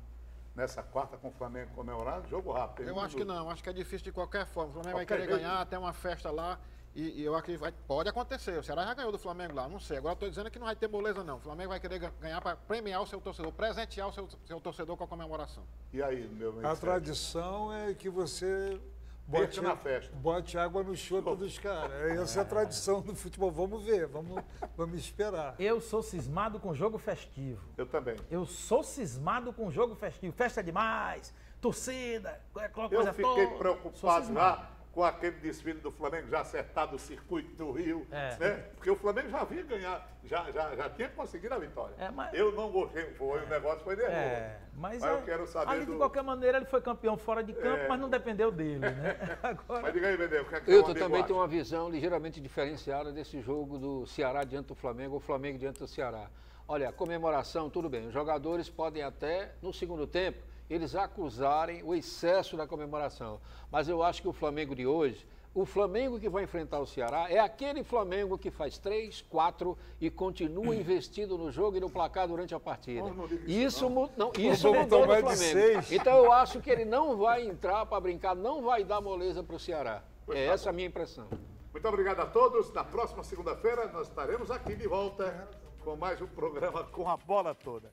nessa quarta com o Flamengo comemorado? Jogo rápido. Eu acho que não, acho que é difícil de qualquer forma. O Flamengo vai querer ganhar, tem uma festa lá. E eu acredito que pode acontecer. O Ceará já ganhou do Flamengo lá, não sei. Agora estou dizendo que não vai ter moleza, não. O Flamengo vai querer ganhar para premiar o seu torcedor, presentear o seu torcedor com a comemoração. E aí, meu A tradição é que você bote água no chope dos caras. Essa é a tradição do futebol. Vamos ver, vamos esperar. Eu sou cismado com jogo festivo. Eu também. Eu sou cismado com jogo festivo. Festa demais, torcida, coisa Eu fiquei preocupado lá com aquele desfile do Flamengo já acertado o circuito do Rio, né? Porque o Flamengo já havia ganhado, já tinha conseguido a vitória. Eu não gostei, o negócio foi nervoso. Mas eu quero saber ali, de qualquer maneira, ele foi campeão fora de campo, mas não dependeu dele, né? Agora... Mas diga aí, Benê, o que é que eu também tenho uma visão ligeiramente diferenciada desse jogo do Ceará diante do Flamengo, ou Flamengo diante do Ceará. Olha, a comemoração, tudo bem, os jogadores podem até, no segundo tempo, eles acusarem o excesso da comemoração. Mas eu acho que o Flamengo de hoje, o Flamengo que vai enfrentar o Ceará, é aquele Flamengo que faz 3, 4 e continua investido no jogo e no placar durante a partida. Isso mudou no Flamengo. Então eu acho que ele não vai entrar para brincar, não vai dar moleza para o Ceará. É essa a minha impressão. Muito obrigado a todos. Na próxima segunda-feira nós estaremos aqui de volta com mais um programa Com a Bola Toda.